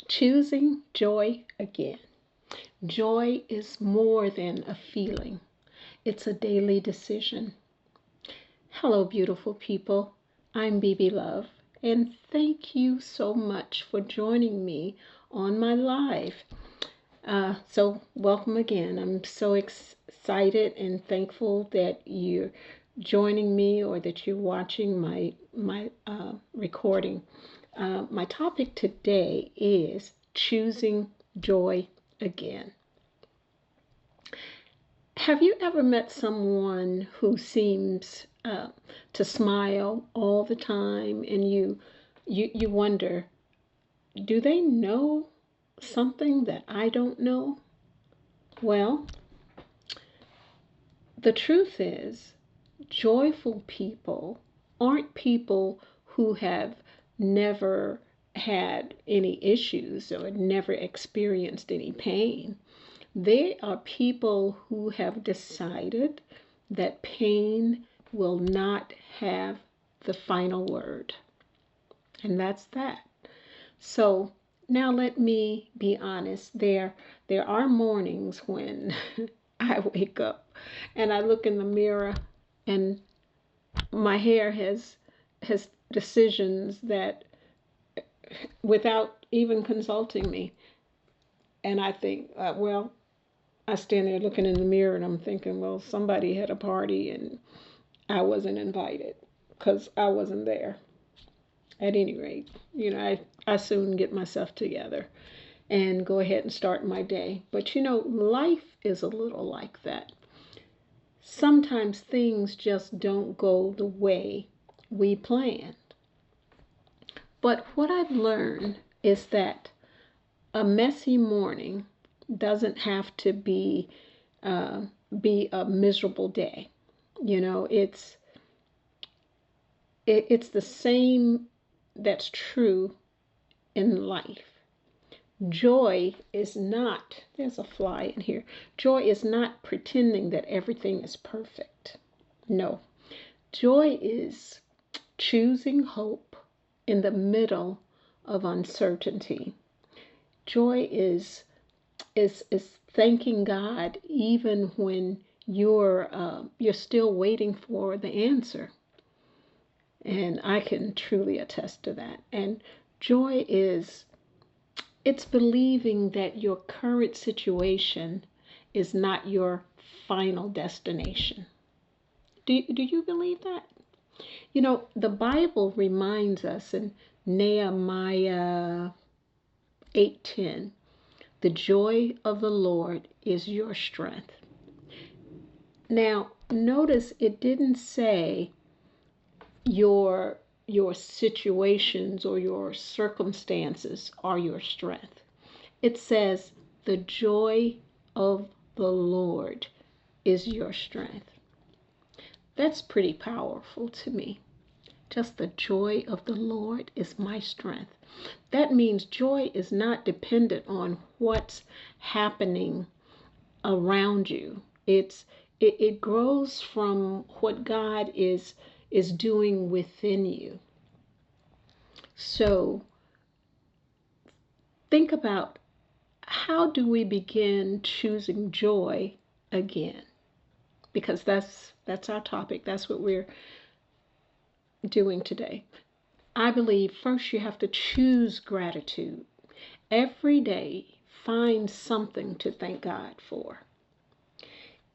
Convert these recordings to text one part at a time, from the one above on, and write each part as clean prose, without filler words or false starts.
Choosing joy again. Joy is more than a feeling, it's a daily decision. Hello, beautiful people. I'm BB Love, and thank you so much for joining me on my live. So, welcome again. I'm so excited and thankful that you're joining me or that you're watching my recording. My topic today is choosing joy again. Have you ever met someone who seems to smile all the time, and you wonder, do they know something that I don't know? Well, the truth is, joyful people aren't people who have never had any issues or never experienced any pain. They are people who have decided that pain will not have the final word. And that's that. So now let me be honest. There are mornings when I wake up and I look in the mirror and my hair has decisions that without even consulting me. And I think, well, I stand there looking in the mirror and I'm thinking, well, somebody had a party and I wasn't invited because I wasn't there. At any rate, I soon get myself together and go ahead and start my day. But life is a little like that. Sometimes things just don't go the way we planned. But what I've learned is that a messy morning doesn't have to be a miserable day. It's the same that's true in life. Joy is not, there's a fly in here. Joy is not pretending that everything is perfect. No. Joy is choosing hope in the middle of uncertainty. Joy is thanking God even when you're still waiting for the answer. And I can truly attest to that. And joy it's believing that your current situation is not your final destination. Do you believe that? The Bible reminds us in Nehemiah 8:10, the joy of the Lord is your strength. Now, notice it didn't say your situations or your circumstances are your strength. It says the joy of the Lord is your strength. That's pretty powerful to me. Just the joy of the Lord is my strength. That means joy is not dependent on what's happening around you. It grows from what God is doing within you. So think about, how do we begin choosing joy again? Because that's our topic. That's what we're doing today. I believe first you have to choose gratitude. Every day, find something to thank God for.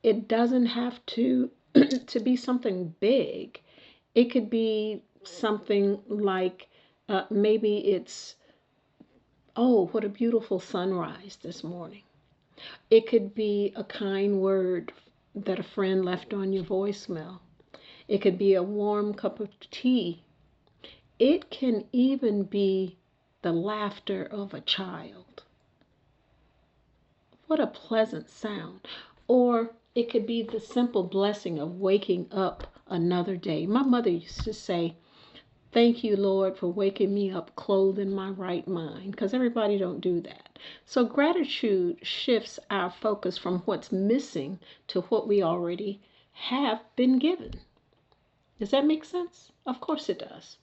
It doesn't have to to be something big. It could be something like maybe it's, oh, what a beautiful sunrise this morning. It could be a kind word that a friend left on your voicemail. It could be a warm cup of tea. It can even be the laughter of a child. What a pleasant sound. Or it could be the simple blessing of waking up another day. My mother used to say, thank you, Lord, for waking me up clothed in my right mind, because everybody don't do that. So gratitude shifts our focus from what's missing to what we already have been given. Does that make sense? Of course it does.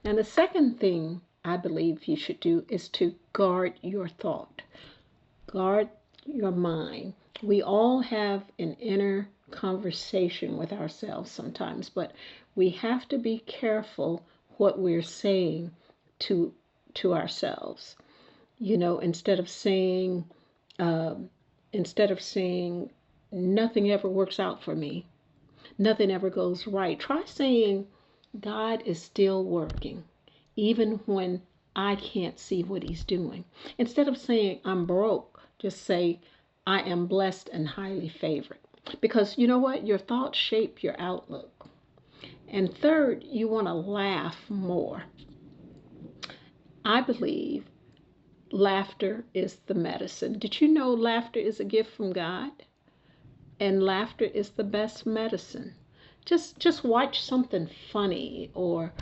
Now, the second thing I believe you should do is to guard your thought, guard your mind. We all have an inner conversation with ourselves sometimes, but we have to be careful what we're saying to to ourselves. You know, um, instead of saying nothing ever works out for me, nothing ever goes right, try saying God is still working, even when I can't see what He's doing. Instead of saying I'm broke, just say I am blessed and highly favored. Because you know what? Your thoughts shape your outlook. And third, you want to laugh more. I believe laughter is the medicine. Did you know laughter is a gift from God? And laughter is the best medicine. Just watch something funny, or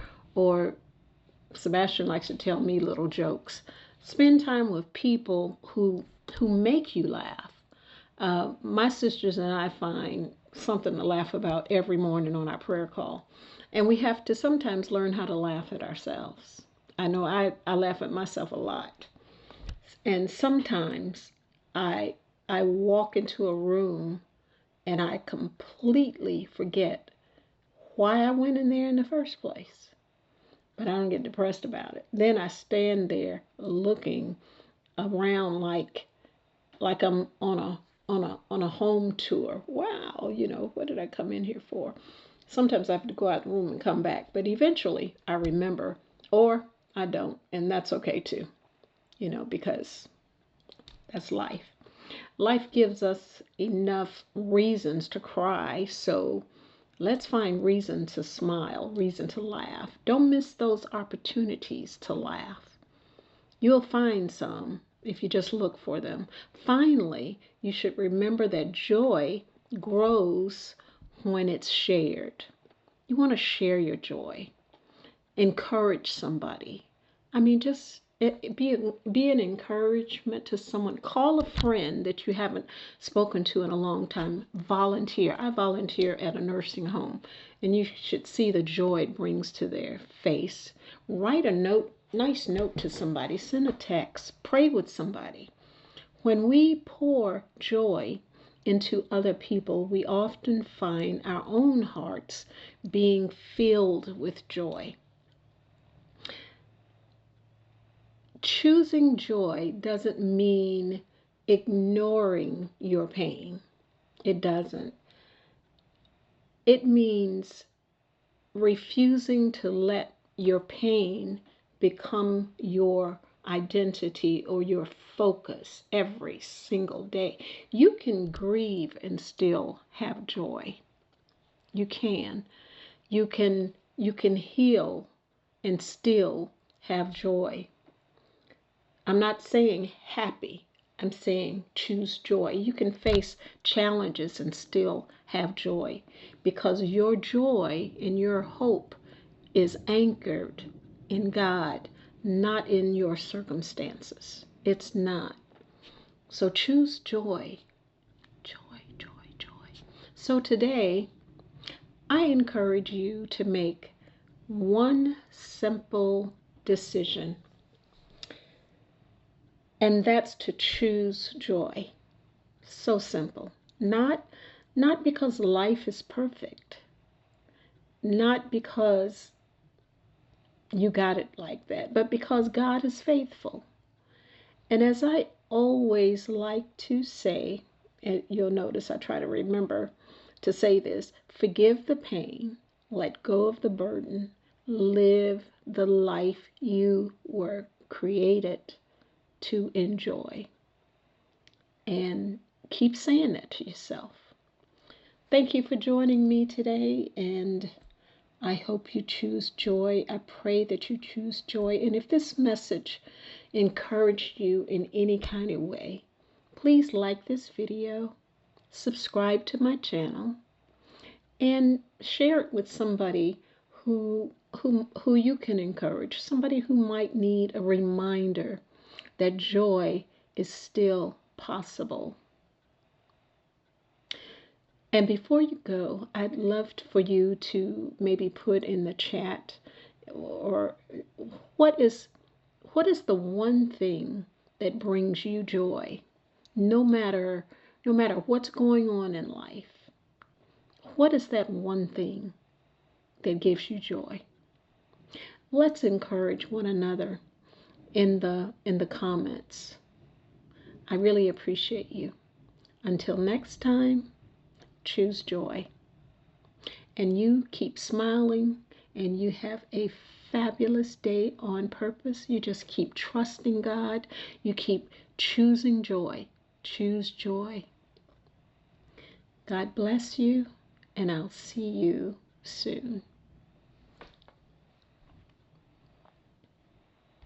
Sebastian likes to tell me little jokes. Spend time with people who make you laugh. My sisters and I find something to laugh about every morning on our prayer call. And we have to sometimes learn how to laugh at ourselves. I know I laugh at myself a lot. And sometimes I I walk into a room and I completely forget why I went in there in the first place. But I don't get depressed about it. Then I stand there looking around like I'm on a home tour. Wow, what did I come in here for? Sometimes I have to go out of the room and come back, but eventually I remember, or I don't, and that's okay too, because that's life. Life gives us enough reasons to cry, so let's find reason to smile, reason to laugh. Don't miss those opportunities to laugh. You'll find some if you just look for them. Finally, you should remember that joy grows when it's shared. You want to share your joy, encourage somebody. I mean, just be an encouragement to someone. Call a friend that you haven't spoken to in a long time. Volunteer. I volunteer at a nursing home, and you should see the joy it brings to their face. Write a note, nice note to somebody. Send a text. Pray with somebody. When we pour joy into other people, we often find our own hearts being filled with joy. Choosing joy doesn't mean ignoring your pain. It doesn't. It means refusing to let your pain become your identity or your focus every single day. You can grieve and still have joy. You can. You can heal and still have joy. I'm not saying happy. I'm saying choose joy. You can face challenges and still have joy because your joy and your hope is anchored in God, not in your circumstances. It's not. So choose joy. Joy, joy, joy. So today, I encourage you to make one simple decision, and that's to choose joy. So simple. Not because life is perfect, not because you got it like that, but because God is faithful. And as I always like to say, and you'll notice I try to remember to say this: forgive the pain, let go of the burden, live the life you were created to enjoy. And keep saying that to yourself. Thank you for joining me today, and I hope you choose joy. I pray that you choose joy. And if this message encouraged you in any kind of way, please like this video, subscribe to my channel, and share it with somebody who you can encourage, somebody who might need a reminder that joy is still possible. And before you go, I'd love for you to maybe put in the chat, or what is What is the one thing that brings you joy, no matter what's going on in life? What is that one thing that gives you joy? Let's encourage one another in the comments. I really appreciate you. Until next time, choose joy. And you keep smiling, and you have a fabulous day on purpose. You just keep trusting God. You keep choosing joy. Choose joy. God bless you, and I'll see you soon.